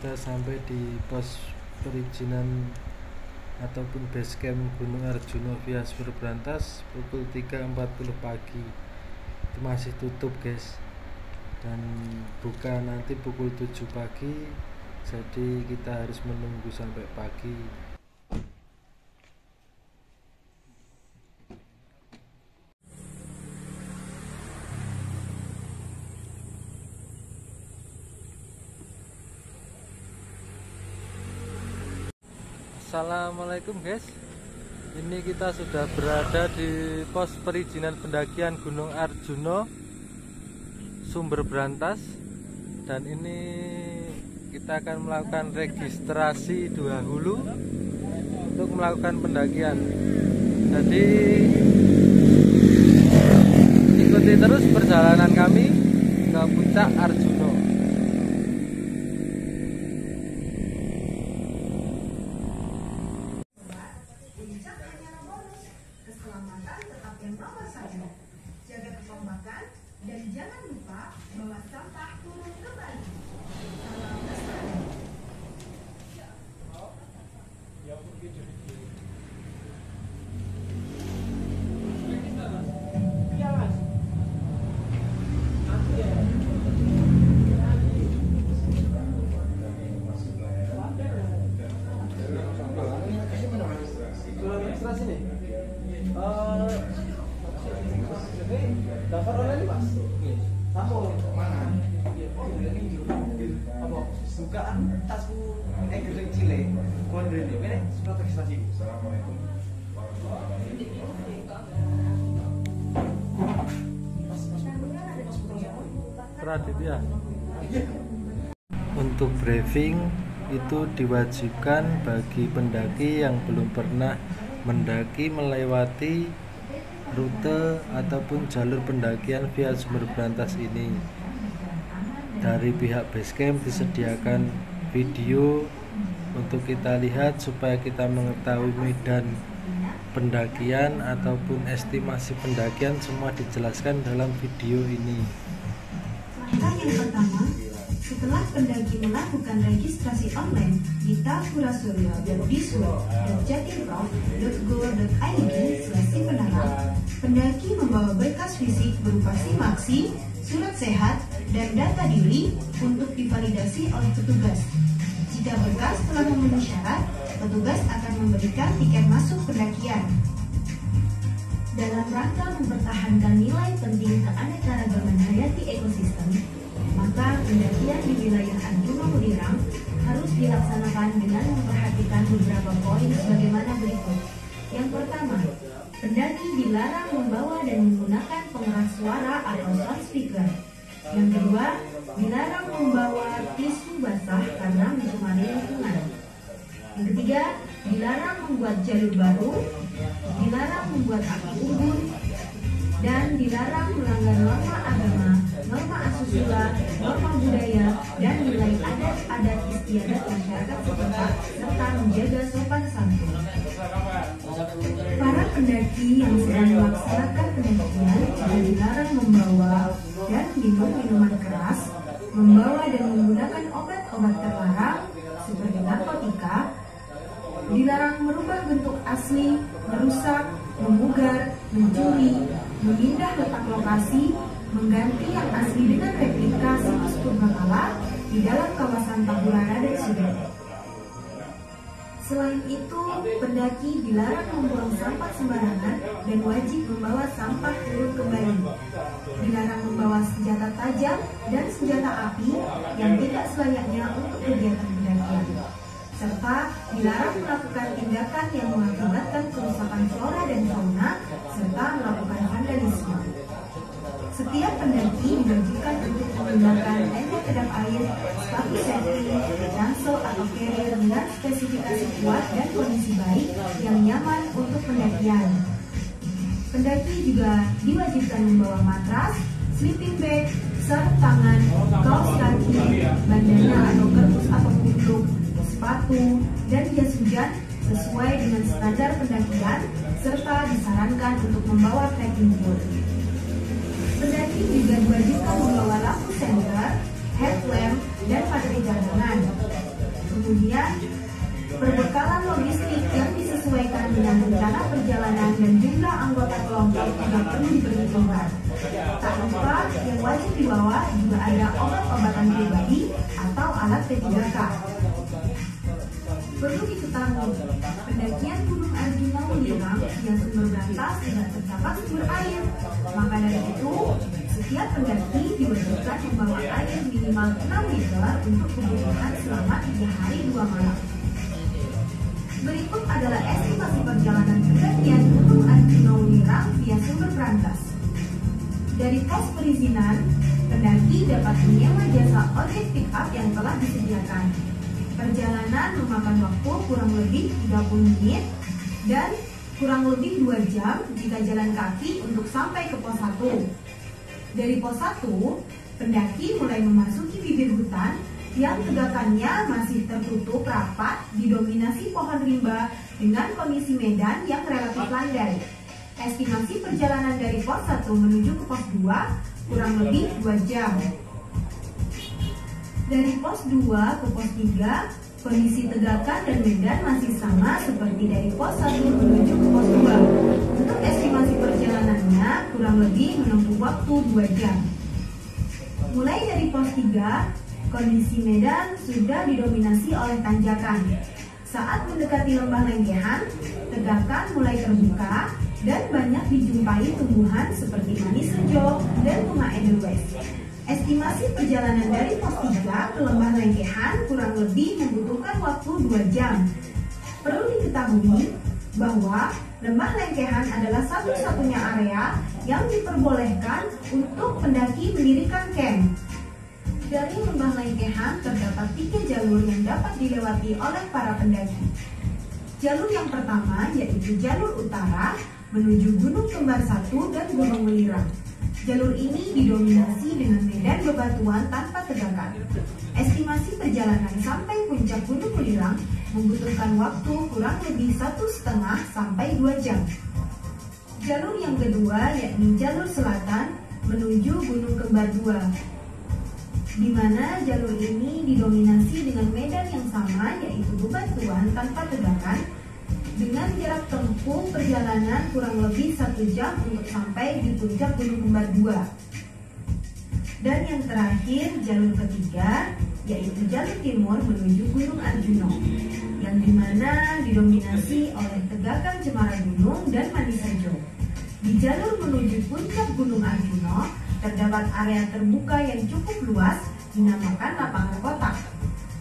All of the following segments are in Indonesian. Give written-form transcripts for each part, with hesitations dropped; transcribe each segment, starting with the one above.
Kita sampai di pos perizinan ataupun base camp Gunung Arjuna via Sumber Brantas pukul 3.40 pagi. Itu masih tutup guys, dan buka nanti pukul 7 pagi, jadi kita harus menunggu sampai pagi. Assalamualaikum guys, ini kita sudah berada di pos perizinan pendakian Gunung Arjuna Sumber Brantas, dan ini kita akan melakukan registrasi dahulu untuk melakukan pendakian. Jadi ikuti terus perjalanan kami ke puncak Arjuna. Jaga kekompakan dan jangan lupa bawa sampah turun kembali. Salam lestari. Daftar online mas? Kamu mana? Apa? Bukaan tasku gede cile. Kode ini, ini surat registrasi. Assalamualaikum. Praditya. Untuk briefing itu diwajibkan bagi pendaki yang belum pernah mendaki melewati rute ataupun jalur pendakian via Sumber Brantas ini. Dari pihak basecamp disediakan video untuk kita lihat supaya kita mengetahui medan pendakian ataupun estimasi pendakian, semua dijelaskan dalam video ini. Langkah yang pertama, setelah pendaki melakukan registrasi online di tapurasurya.diswo.jatimprof.go.id/sipenara, pendaki membawa berkas fisik berupa SIM-AXI, surat sehat, dan data diri untuk divalidasi oleh petugas. Jika berkas telah memenuhi syarat, petugas akan memberikan tiket masuk pendakian. Dalam rangka mempertahankan nilai penting keanekaragaman hayati ekosistem, maka pendakian di wilayah Arjuna Mudirang harus dilaksanakan dengan memperhatikan beberapa poin sebagaimana berikut. Yang pertama, pendaki dilarang membawa dan menggunakan pengeras suara atau loudspeaker. Yang kedua, dilarang membawa tisu basah karena mencemari lingkungan. Yang ketiga, dilarang membuat jalur baru, dilarang membuat api unggun, dan dilarang melanggar norma agama, norma asusila, norma budaya, dan nilai adat istiadat masyarakat setempat, serta menjaga sopan santun. Para pendaki yang sedang melaksanakan pendakian dilarang membawa dan minum minuman keras, membawa dan menggunakan obat-obat terlarang seperti narkotika, dilarang merubah bentuk asli, merusak, memugar, mencuri, memindah letak lokasi, mengganti yang asli dengan replika situs purbakala di dalam kawasan Tahurana dan Sudan. Selain itu, pendaki dilarang membuang sampah sembarangan dan wajib membawa sampah turun kembali. Dilarang membawa senjata tajam dan senjata api yang tidak selayaknya untuk kegiatan pendakian. Serta dilarang melakukan tindakan yang mengakibatkan kerusakan flora dan fauna, serta melakukan vandalisme. Setiap pendaki diwajibkan untuk menggunakan tenda kedap air, sepatu safety, ransel atau carrier dengan spesifikasi kuat dan kondisi baik yang nyaman untuk pendakian. Pendaki juga diwajibkan membawa matras, sleeping bag, sarung tangan, kaos kaki, bandana atau kertas atau kupluk, sepatu, dan jas hujan sesuai dengan standar pendakian, serta disarankan untuk membawa trekking boot. Pendaki juga diwajibkan membawa lampu senter, headlamp, dan baterai cadangan. Kemudian, perbekalan logistik yang disesuaikan dengan rencana perjalanan dan jumlah anggota kelompok juga perlu diperhitungkan. Tak lupa, yang wajib dibawa juga ada obat-obatan pribadi atau alat P3K. Perlu diketahui, pendakian Gunung Arjuna Welirang via Sumber Brantas tidak terdapat sumber air. Maka dari itu, setiap pendaki diwajibkan membawa air minimal 6 liter untuk kebutuhan selama 3 hari 2 malam. Berikut adalah estimasi perjalanan pendakian Gunung Arjuna Welirang via Sumber Brantas. Dari pos perizinan, pendaki dapat menyewa jasa ojek pick-up yang telah disediakan. Perjalanan memakan waktu kurang lebih 30 menit dan kurang lebih 2 jam jika jalan kaki untuk sampai ke pos 1. Dari pos 1, pendaki mulai memasuki bibir hutan yang tegakannya masih tertutup rapat didominasi pohon rimba dengan kondisi medan yang relatif landai. Estimasi perjalanan dari pos 1 menuju ke pos 2 kurang lebih 2 jam. Dari pos 2 ke pos 3, kondisi tegakan dan medan masih sama seperti dari pos 1 menuju ke pos 2. Untuk estimasi perjalanannya kurang lebih menempuh waktu 2 jam. Mulai dari pos 3, kondisi medan sudah didominasi oleh tanjakan. Saat mendekati lembah Lengkehan, tegakan mulai terbuka dan banyak dijumpai tumbuhan seperti manis rejo dan bunga edelweiss. Estimasi perjalanan dari pos 3 ke lembah Lengkehan kurang lebih membutuhkan waktu 2 jam. Perlu diketahui bahwa lembah Lengkehan adalah satu-satunya area yang diperbolehkan untuk pendaki mendirikan camp. Dari lembah Lengkehan terdapat 3 jalur yang dapat dilewati oleh para pendaki. Jalur yang pertama yaitu jalur utara menuju Gunung Kembar 1 dan Gunung Welirang. Jalur ini didominasi dengan medan bebatuan tanpa tegakan. Estimasi perjalanan sampai puncak Gunung Welirang membutuhkan waktu kurang lebih 1,5 sampai 2 jam. Jalur yang kedua yakni jalur selatan menuju Gunung Kembar 2, di mana jalur ini didominasi dengan medan yang sama yaitu bebatuan tanpa tegakan dengan jarak tempuh perjalanan kurang lebih 1 jam untuk sampai di puncak Gunung Kembar 2. Dan yang terakhir jalur ketiga yaitu jalur timur menuju Gunung Arjuna yang dimana didominasi oleh tegakan cemara gunung dan manis rejo. Di jalur menuju puncak Gunung Arjuna terdapat area terbuka yang cukup luas dinamakan lapangan kotak.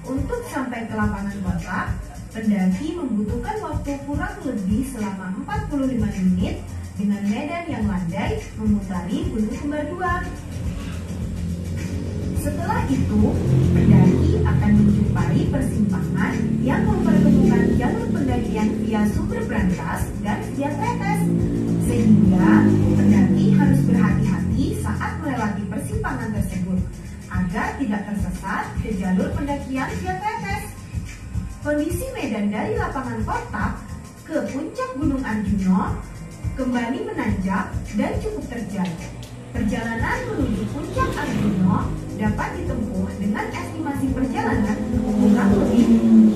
Untuk sampai ke lapangan kotak, pendaki membutuhkan waktu kurang lebih selama 45 menit dengan medan yang landai memutari Gunung Kembar 2. Setelah itu, pendaki akan menjumpai persimpangan yang mempertemukan jalur pendakian via Sumber Brantas dan via Tretes. Sehingga pendaki harus berhati-hati saat melewati persimpangan tersebut agar tidak tersesat ke jalur pendakian via Tretes. Kondisi medan dari lapangan kotak ke puncak Gunung Arjuna kembali menanjak dan cukup terjal. Perjalanan menuju puncak Arjuna dapat ditempuh dengan estimasi perjalanan kurang lebih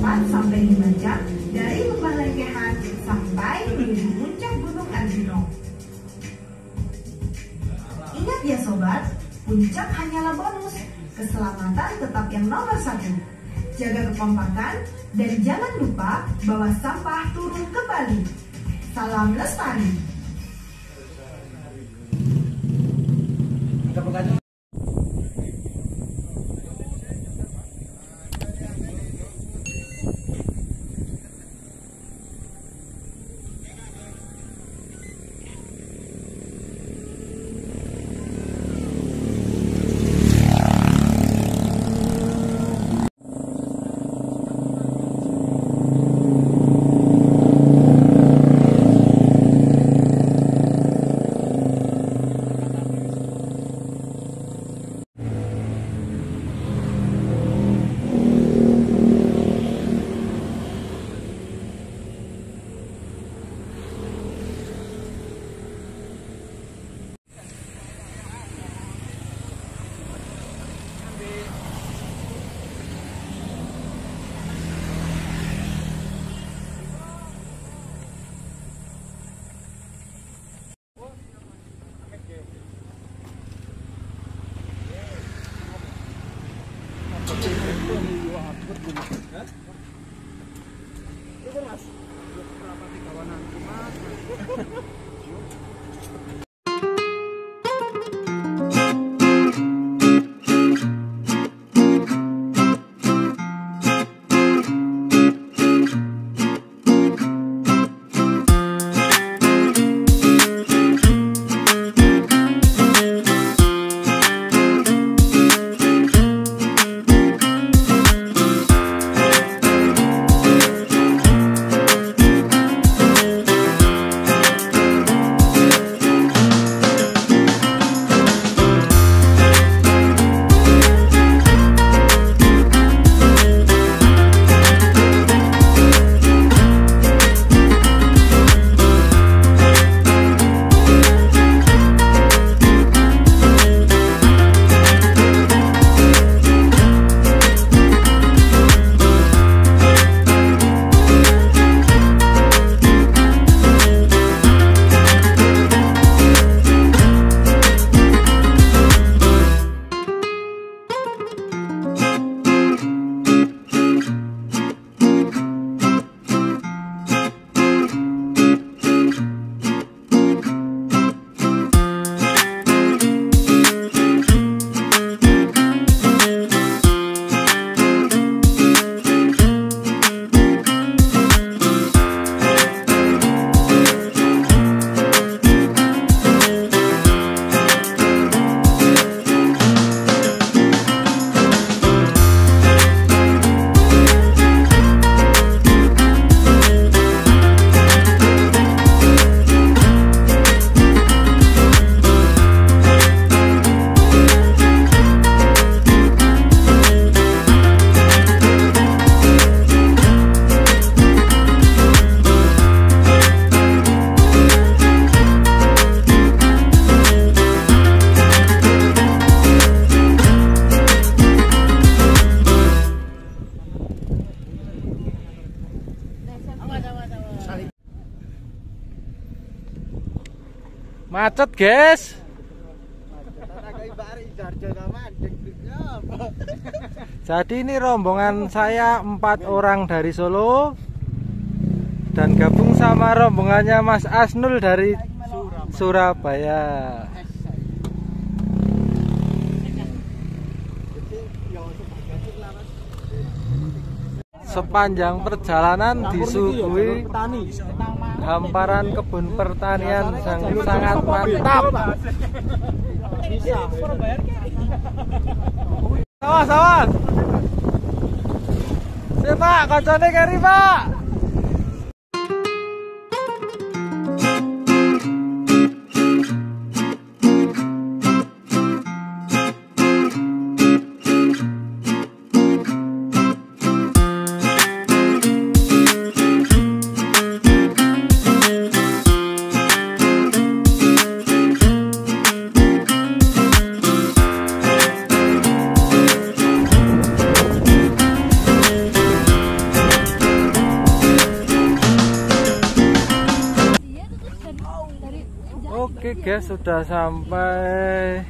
4-5 jam dari lembah Lengkehan sampai menuju puncak Gunung Arjuna. Ingat ya sobat, puncak hanyalah bonus, keselamatan tetap yang nomor 1. Jaga kekompakan dan jangan lupa bawa sampah turun kembali. Salam lestari. Macet, guys. Jadi ini rombongan saya 4 orang dari Solo dan gabung sama rombongannya Mas Asnul dari Surabaya. Sepanjang perjalanan disuguhi hamparan kebun pertanian yang sangat mantap. Sawah. Si Pak, kancane keri Pak. Oke guys, sudah sampai.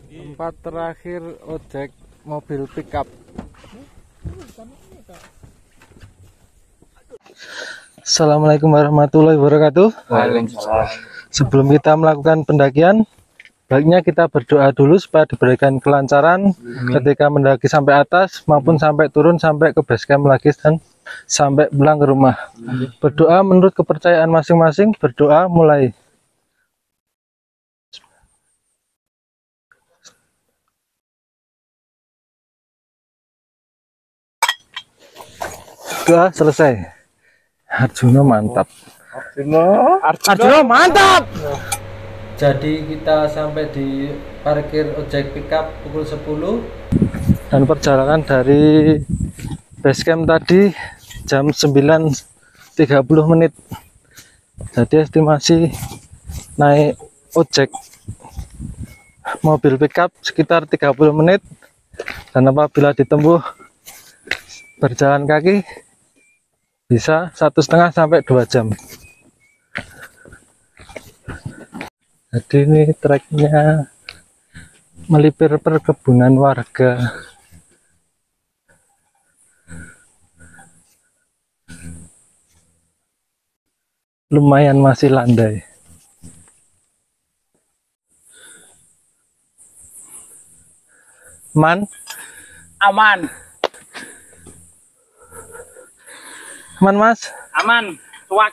Tempat terakhir ojek mobil pickup. Assalamualaikum warahmatullahi wabarakatuh. Waalaikumsalam. Sebelum kita melakukan pendakian, baiknya kita berdoa dulu supaya diberikan kelancaran ketika mendaki sampai atas maupun sampai turun sampai ke base camp lagi dan sampai pulang ke rumah. Berdoa menurut kepercayaan masing-masing. Berdoa mulai. Doa selesai. Arjuna mantap. Arjuna mantap. Jadi kita sampai di parkir ojek pickup pukul 10 dan perjalanan dari base camp tadi jam 9.30 menit. Jadi estimasi naik ojek mobil pickup sekitar 30 menit dan apabila ditempuh berjalan kaki bisa 1,5 sampai 2 jam. Jadi ini treknya melipir perkebunan warga. Lumayan masih landai. Aman? Aman. Aman Mas? Aman. Tuak.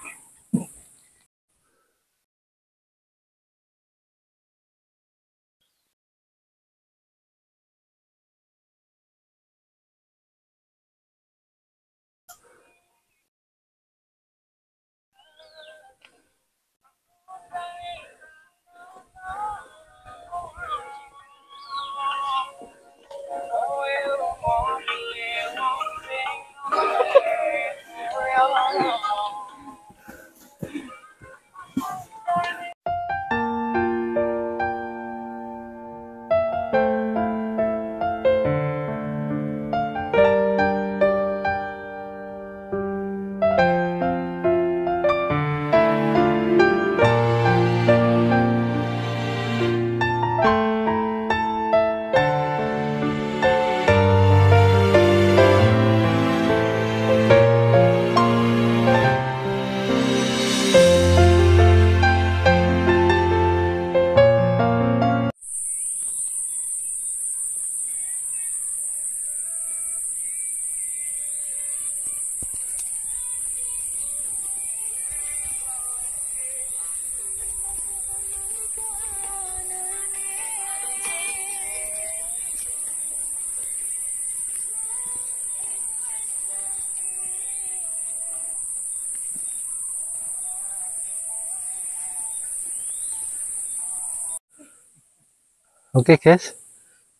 Oke guys,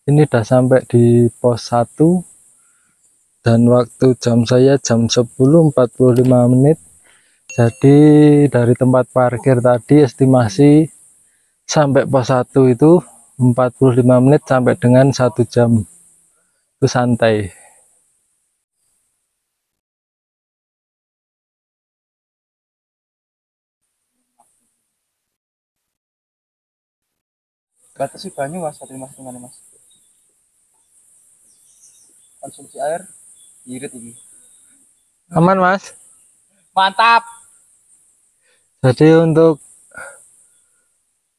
ini udah sampai di pos 1 dan waktu jam saya jam 10.45 menit. Jadi dari tempat parkir tadi estimasi sampai pos 1 itu 45 menit sampai dengan 1 jam. Itu santai. Batasi banyu mas, mas gimana mas? Konsumsi air, irit ini. Aman mas. Mantap. Jadi untuk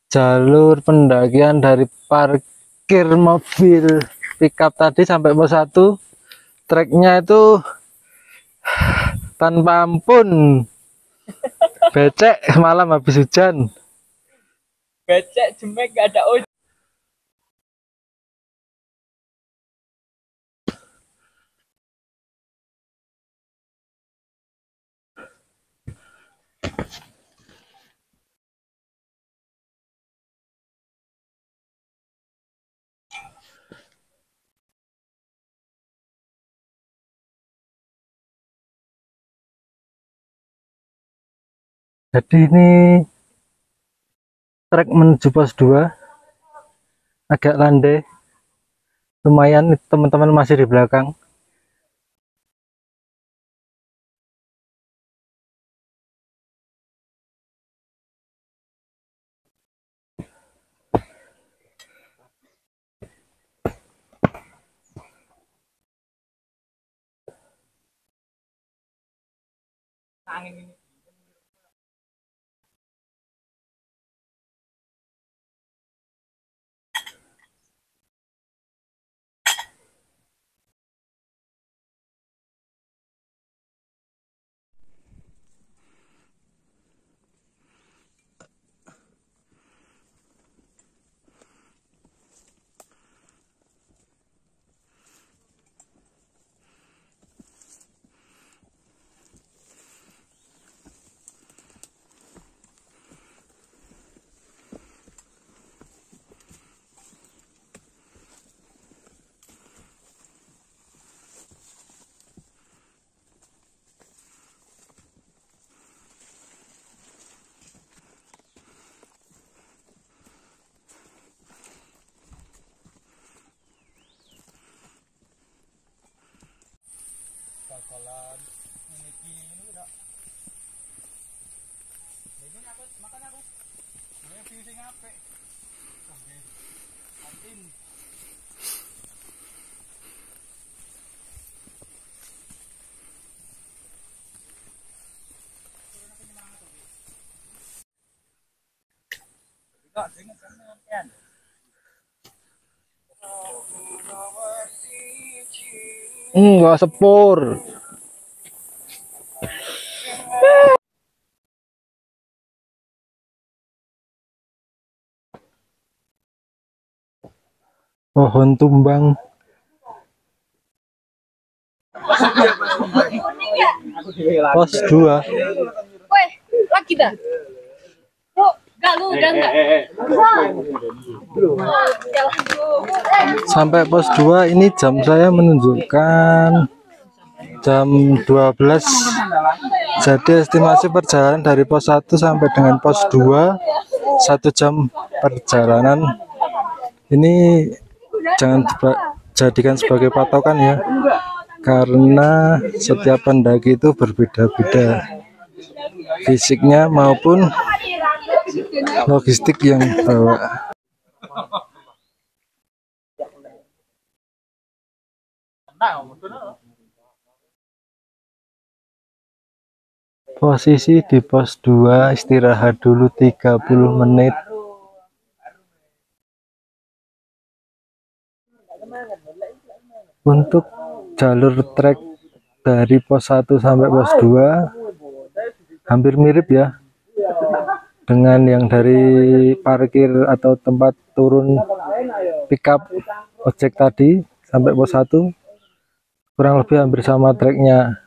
jalur pendakian dari parkir mobil pickup tadi sampai pos 1, treknya itu tanpa ampun, becek malam habis hujan. Becek jemek gak ada ojek. Jadi ini trek menuju pos 2 agak landai, lumayan teman-teman masih di belakang. Angin ini. Bakalan memiliki ini tidak. Ini aku makan aku. Gue view sing apik. Oke. Kantin. Kok dengan sampean. Enggak sepur. Pohon tumbang. Pos 2. Weh, lagi dah. Bro, enggak lu udah enggak. Sampai pos 2 ini jam saya menunjukkan jam 12. Jadi estimasi perjalanan dari pos 1 sampai dengan pos 2 1 jam perjalanan. Ini jangan jadikan sebagai patokan ya, karena setiap pendaki itu berbeda-beda fisiknya maupun logistik yang bawa. Posisi di pos 2, istirahat dulu 30 menit. Untuk jalur trek dari pos 1 sampai pos 2 hampir mirip ya dengan yang dari parkir atau tempat turun pickup ojek tadi sampai pos 1, kurang lebih hampir sama treknya.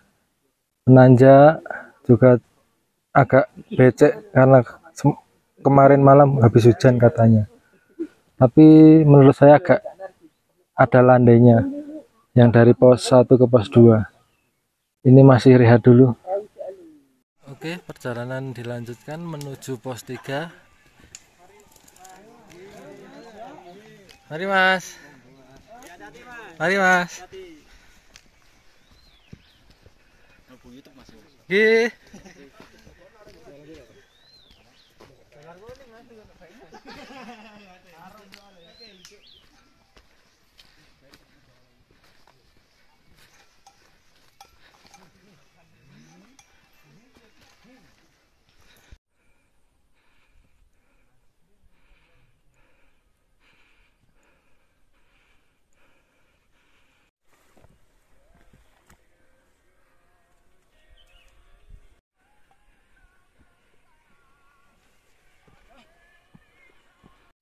Menanjak juga agak becek karena kemarin malam habis hujan katanya, tapi menurut saya agak ada landainya yang dari pos 1 ke pos 2. Ini masih rehat dulu. Oke, perjalanan dilanjutkan menuju pos 3. Mari mas. Mari mas. Gih.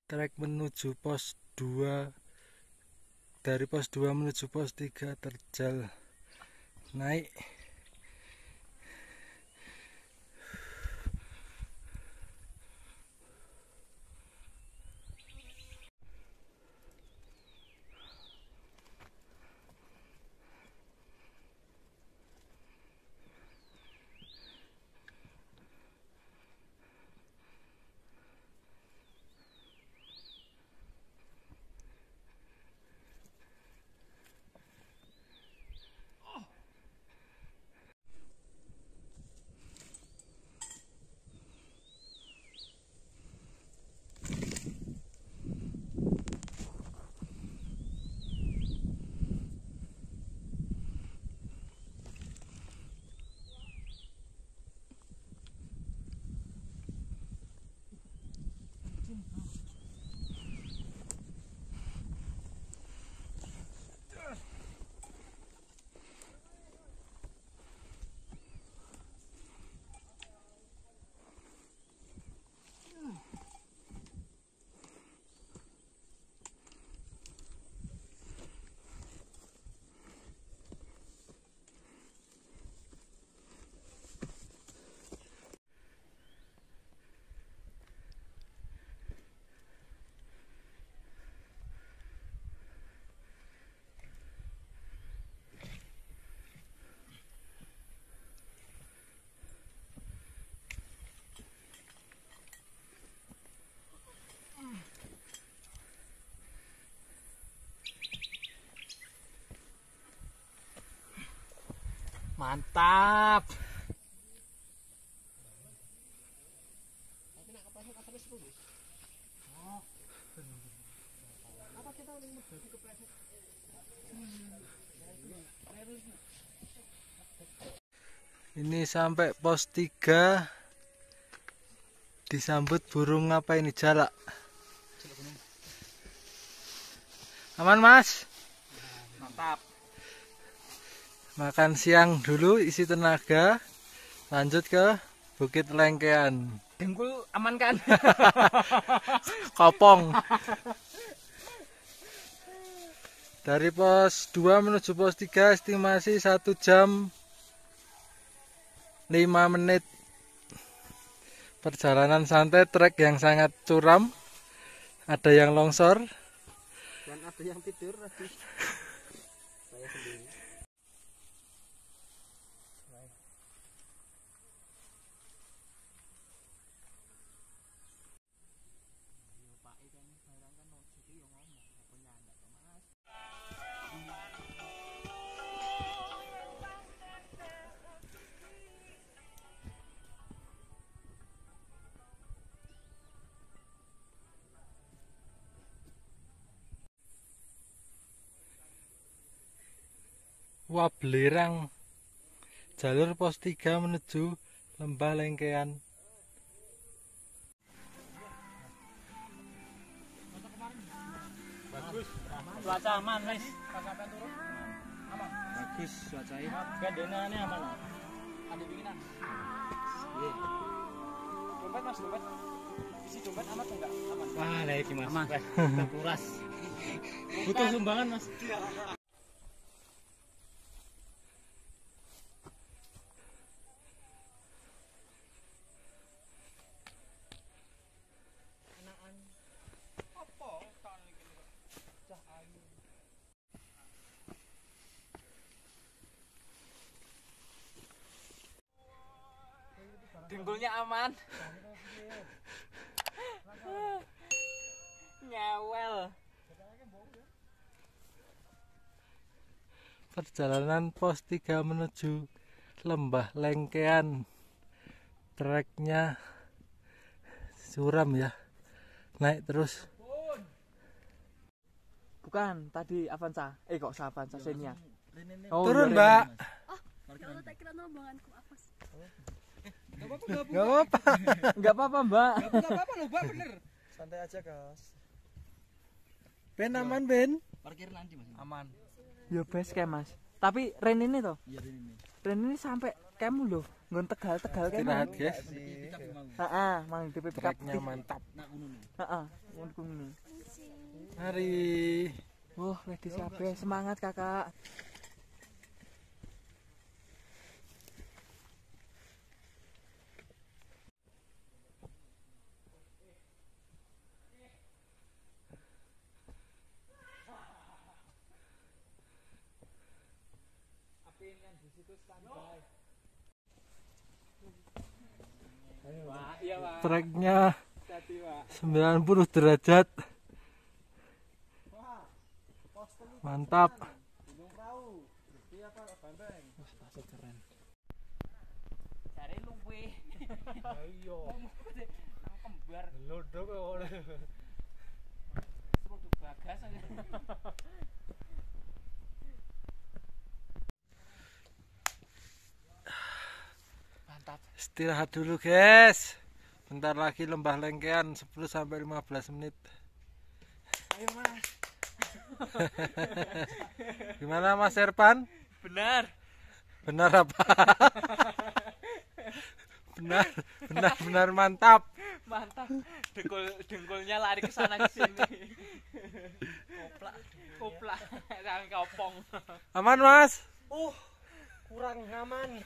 trek menuju pos 2. Dari pos 2 menuju pos 3 terjal naik. Mantap. Ini sampai pos 3 disambut burung apa ini, jalak. Aman Mas? Mantap. Makan siang dulu isi tenaga, lanjut ke Bukit Lengkean. Dengkul aman kan? Kopong. Dari pos 2 menuju pos 3 estimasi 1 jam 5 menit. Perjalanan santai, trek yang sangat curam. Ada yang longsor Dan ada yang tidur tadi. Saya sendiri. Wah, belerang. Jalur pos 3 menuju Lembah Lengkean. Bagus. Cuaca aman, guys. Pas sampai turun. Aman. Bagus cuacanya. Gandenannya aman. Ada dinginan. Iya. Dompet Mas, dompet. Isi dompet aman enggak? Aman. Wah, lagi Mas. Aman. Terkuras. Butuh sumbangan Mas. Dengkulnya aman. Nyawel. Perjalanan pos 3 menuju Lembah Lengkean. Treknya suram ya. Naik terus. Bukan, tadi Avanza. Kok Avanza Xenia. Turun, Mbak. Kalau tak kira rombonganku apa sih? Gak apa-apa. Enggak apa-apa, Mbak. Enggak apa-apa loh, Mbak, bener. Santai aja, Kas. Ben aman, Ben. Parkir nanti Mas. Aman. Yo best kayak Mas. Tapi Ren ini toh. Iya ini. Ren ini sampai kamu loh. Nggon Tegal-Tegal kayak Istirahat, mau. guys. Kita mau. Heeh, mang di pick up. Treknya mantap. Heeh, ngono kuwi. Mari. Wah, lagi kabeh semangat kakak. Treknya 90 derajat. Mantap. Cari luwe. Ayo. Nang kembar. Lodok kok oleh. Produk bagas aja. Mantap. Istirahat dulu, guys. Bentar lagi lembah lengkean 10 sampai 15 menit. Ayo, Mas. Gimana Mas Erpan? Benar. Benar apa? benar mantap. Mantap. Dengkulnya lari ke sana ke sini. Koplak. Jangan kopong. Aman, Mas? Kurang aman.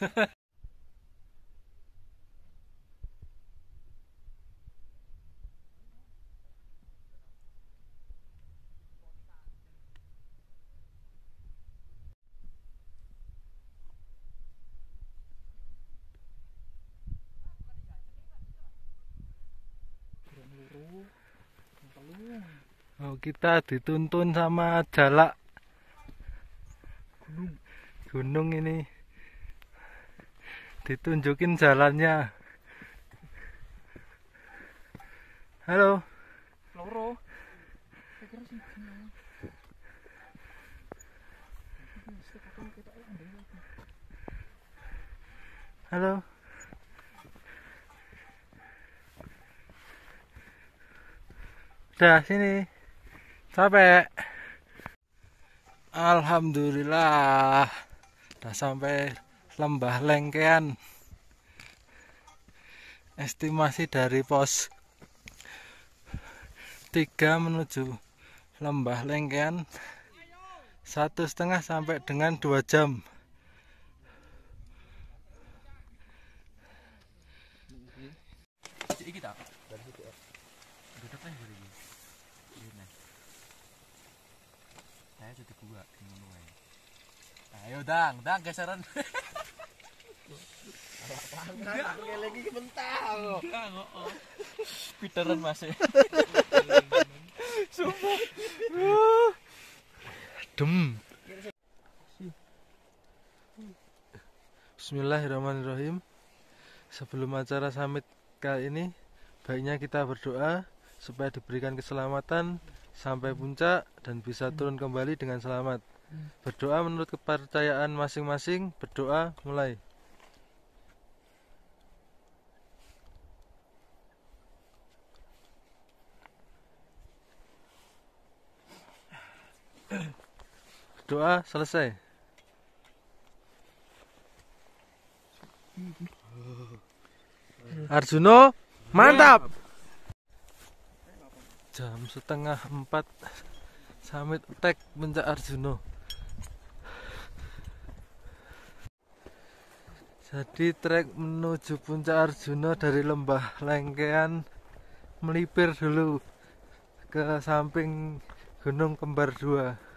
Oh, kita dituntun sama jalak gunung ini. Ditunjukin jalannya. Halo. Loro. Halo. Udah sini. Sampai. Alhamdulillah. Udah sampai lembah lengkean. Estimasi dari pos 3 menuju lembah lengkean 1,5 sampai dengan 2 jam. Iki ta? Dari situ. Duduk nang ngene iki. Ini. Saya jadi gua ngono wae. Ayo dang geseran. Enggak lagi bentar. Enggak, heeh. Piteran Mas. Sumpah. Dem. Bismillahirrahmanirrahim. Sebelum acara summit kali ini, baiknya kita berdoa supaya diberikan keselamatan sampai puncak dan bisa turun kembali dengan selamat. Berdoa menurut kepercayaan masing-masing. Berdoa mulai. Doa selesai. Arjuno, mantap. Jam 3:30 summit attack puncak Arjuno. Jadi trek menuju puncak Arjuno dari lembah lengkean melipir dulu ke samping Gunung Kembar 2.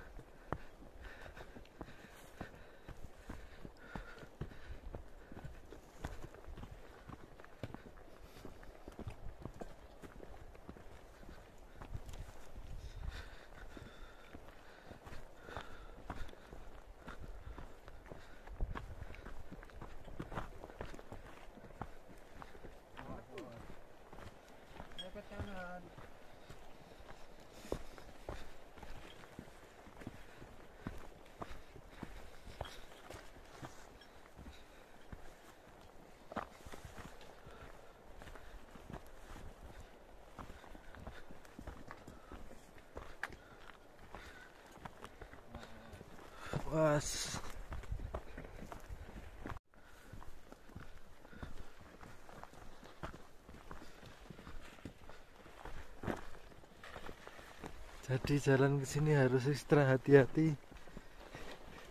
Jadi jalan ke sini harus ekstra hati-hati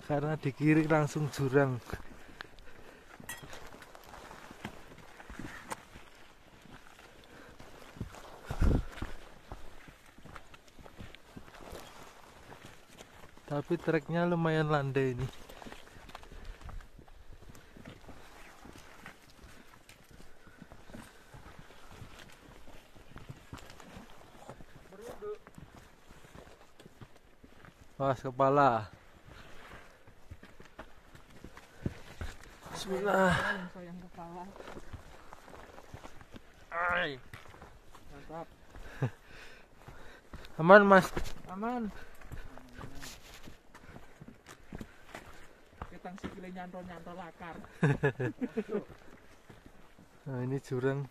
karena di kiri langsung jurang. Tapi treknya lumayan landai ini. Awas kepala. Bismillah. Sayang kepala. Ay. Mantap. Aman mas. Aman. Ketang sikile nyantol-nyantol akar. Nah ini jurang.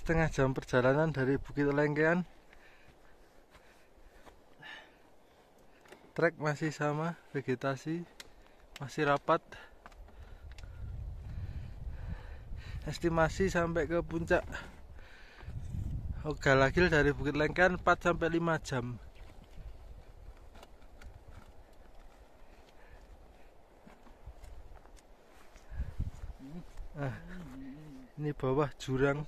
Setengah jam perjalanan dari Bukit Lengkean. Trek masih sama, vegetasi masih rapat. Estimasi sampai ke puncak Ogalagil dari Bukit Lengkean 4-5 jam. Nah, ini bawah jurang.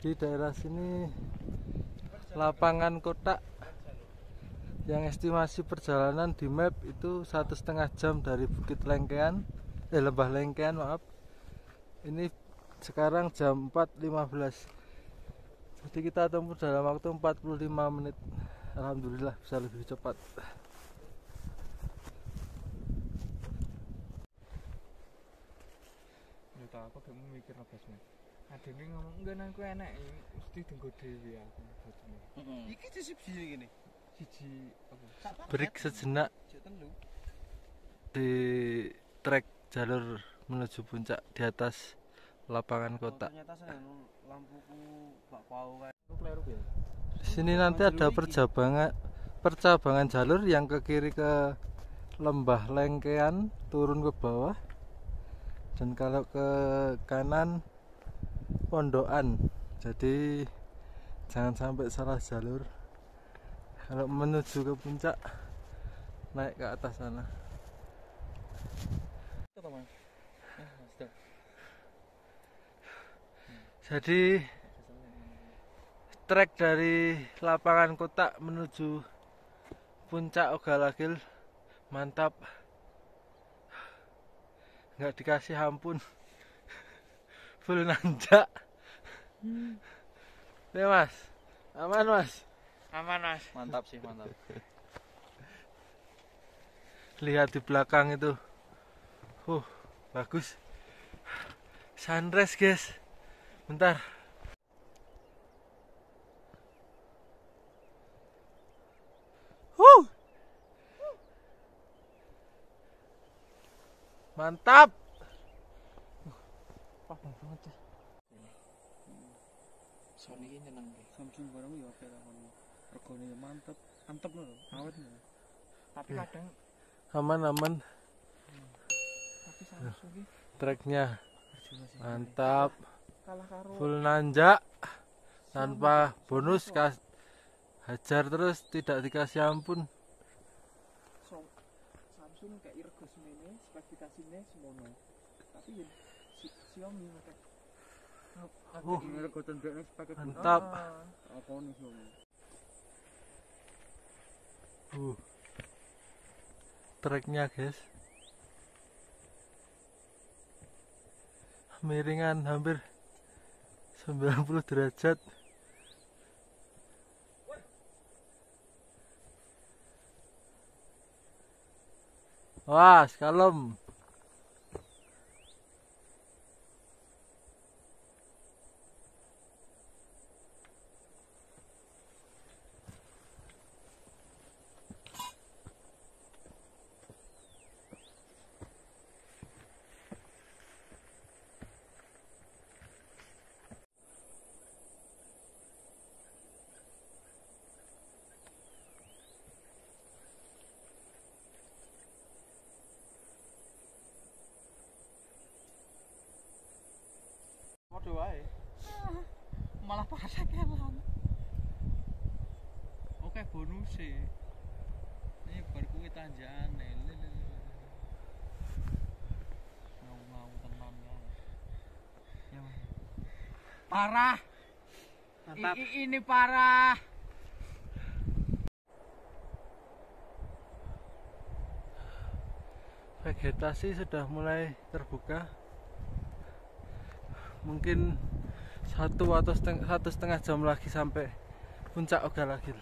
Jadi daerah sini lapangan kotak yang estimasi perjalanan di map itu 1,5 jam dari Bukit Lengkean, Lembah Lengkean maaf. Ini sekarang jam 4.15. Jadi kita tempuh dalam waktu 45 menit. Alhamdulillah bisa lebih cepat. Ya tak apa kamu mikir apa sih? Adene ngomong enggak nang ku enek mesti dienggo dhewe aku bojone. Iki sisip siji gini. Siji apa? Break sejenak di trek jalur menuju puncak di atas lapangan kotak. Ternyata saya lampuku bak pau kayak Kleru ya. Di sini nanti ada percabangan jalur yang ke kiri ke Lembah Lengkean turun ke bawah, dan kalau ke kanan Pondokan. Jadi jangan sampai salah jalur. Kalau menuju ke puncak naik ke atas sana. Teman. Jadi trek dari lapangan kotak menuju puncak Ogalagil mantap, nggak dikasih ampun. Full nanjak. Ya mas, aman mas. Aman Mas. mantap sih, mantap. Lihat di belakang itu, bagus. Sunrise guys. Bentar. Mantap. Padang banget ya. Sony ini nyeneng deh. Samsung barang ya oke lah kono. Regane mantep, antep lho, awet lho. Tapi Ya. kadang Aman. tapi Samsung iki Treknya mantap. kalah karo Full nanjak tanpa bonus, hajar terus tidak dikasih ampun. Samsung kayak rego semene spesifikasinya semono. Tapi ya Xiaomi mereka. Rego tendekne pakai Mantap. apa nih Xiaomi. Treknya guys miringan hampir 90 derajat. Wah, kalem. Waduh wae. Malah parah kelan. Oke bonus sih. Ini bar kuwi tanjane. Mau tenan ya. Ya. Parah. Mantap. Ini parah. Vegetasi sudah mulai terbuka. Mungkin 1 atau 1,5 jam lagi sampai puncak Ogalagil.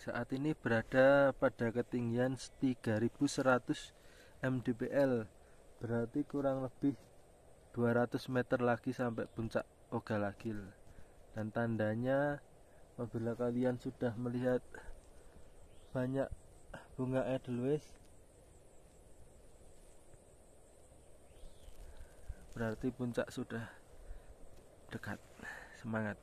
Saat ini berada pada ketinggian 3100 mdpl, berarti kurang lebih 200 meter lagi sampai puncak Ogalagil. Dan tandanya apabila kalian sudah melihat banyak bunga edelweiss, berarti puncak sudah dekat. Semangat.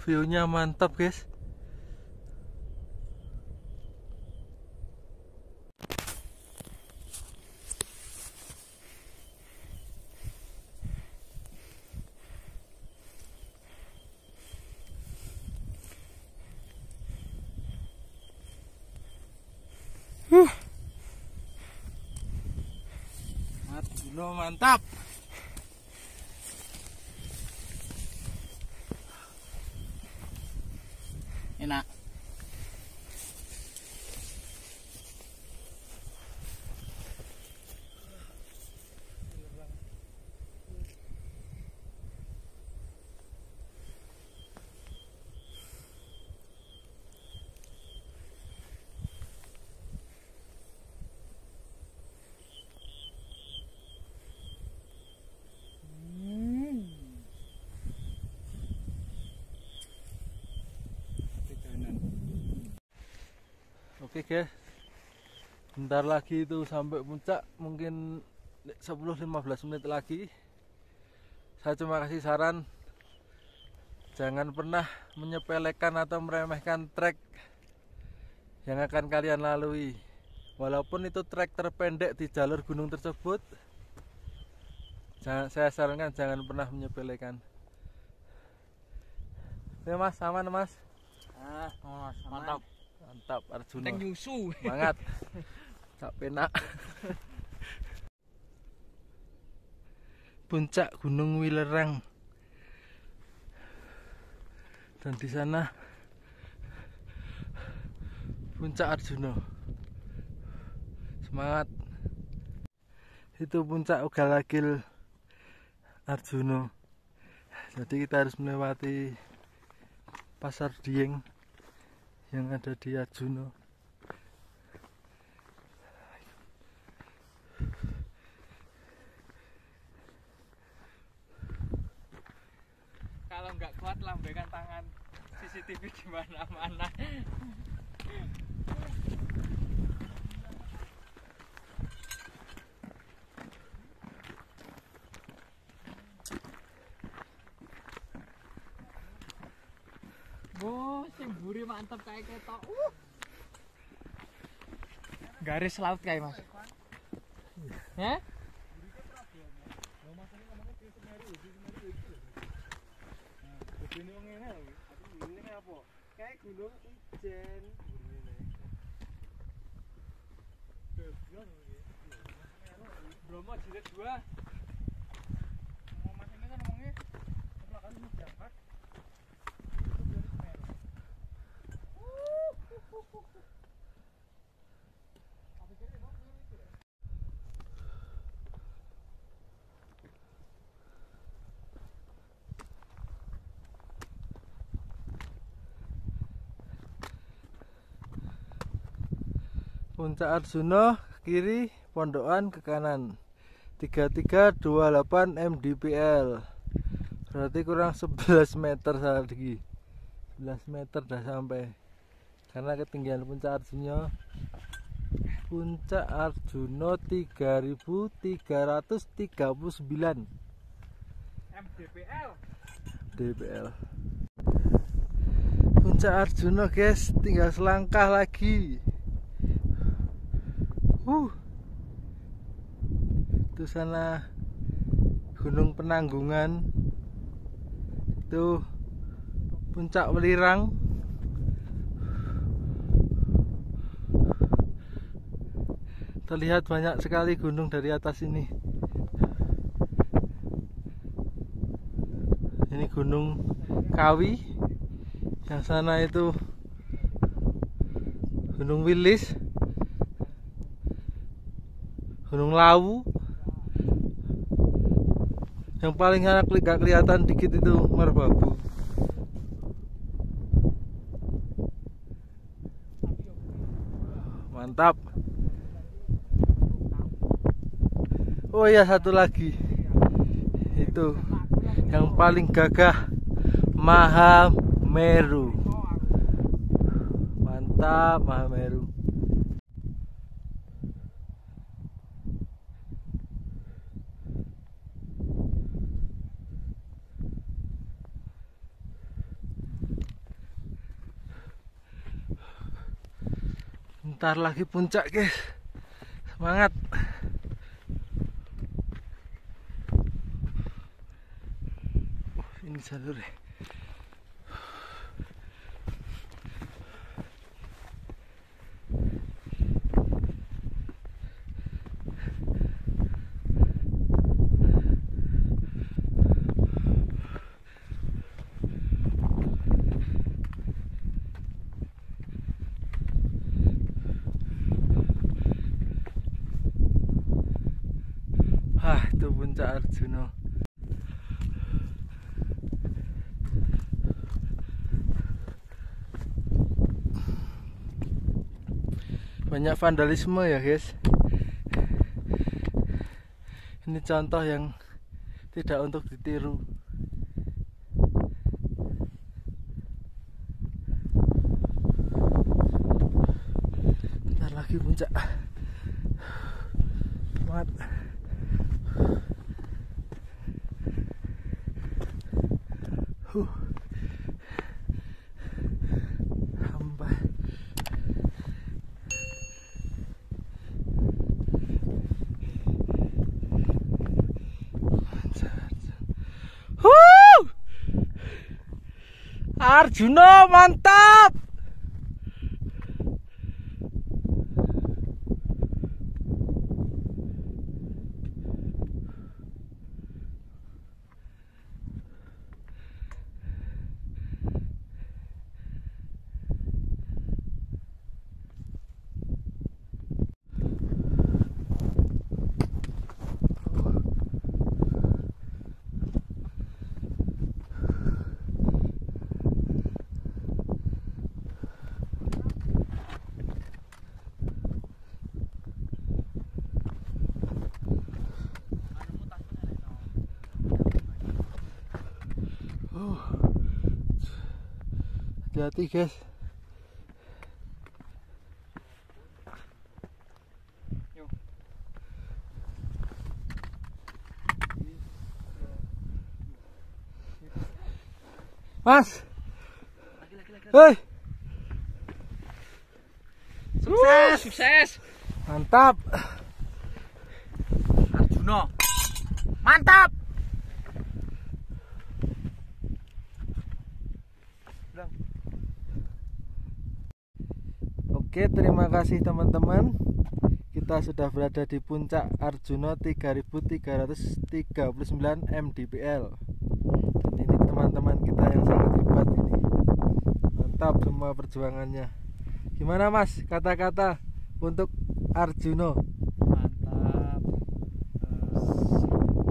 View-nya mantap, guys. Mantap. Enak. Oke guys, bentar lagi itu sampai puncak, mungkin 10-15 menit lagi. Saya cuma kasih saran, jangan pernah menyepelekan atau meremehkan trek yang akan kalian lalui. Walaupun itu trek terpendek di jalur gunung tersebut, saya sarankan jangan pernah menyepelekan. Oke mas, aman mas? Mas, mantap. Mantap Arjuna. Nek nyusu. Semangat. Tak penak. Puncak Gunung Wilerang. Dan di sana puncak Arjuna. Semangat. Itu puncak Ogalagil Arjuna. Jadi kita harus melewati Pasar Dieng yang ada di Arjuna. Kalau nggak kuat lambaikan tangan, CCTV di mana-mana. Oh, sing buri mantep kayak ketok. Garis laut kayak Mas. Ya? Kayak gunung Ijen. Bromo jilid 2. Mau Mas ini kan ngomongnya kebelakangan ini diangkat. Puncak Arjuna ke kiri, Pondokan ke kanan. 3328 mdpl. Berarti kurang 11 meter lagi. 11 meter dah sampai. Karena ketinggian puncak Arjuna 3339 MDPL. dpl. Puncak Arjuna guys, tinggal selangkah lagi. Itu sana Gunung Penanggungan, itu Puncak Welirang. Terlihat banyak sekali gunung dari atas ini. Ini Gunung Kawi, yang sana itu Gunung Wilis, Gunung Lawu. Yang paling enak gak kelihatan dikit itu Merbabu. Mantap. Oh iya, satu lagi. Itu yang paling gagah, Mahameru. Mantap, Mahameru. Bentar lagi puncak guys, semangat. Ini jalurnya. Itu puncak Arjuna. Banyak vandalisme ya guys. Ini contoh yang tidak untuk ditiru. Bentar lagi puncak. Semangat. Hamba. Arjuna mantap. Hati-hati guys. Mas, hei, Sukses. mantap. Arjuna. Mantap. Oke, terima kasih teman-teman. Kita sudah berada di puncak Arjuna 3339 mdpl. Dan ini teman-teman kita yang sangat hebat ini. Mantap semua perjuangannya. Gimana Mas, kata-kata untuk Arjuna? Mantap.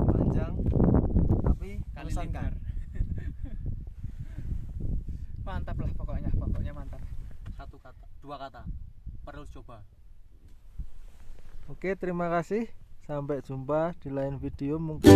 Panjang tapi mengesankan. Mantap lah pokoknya mantap. Satu kata, dua kata. Perlu coba. Oke, terima kasih. Sampai jumpa di lain video mungkin.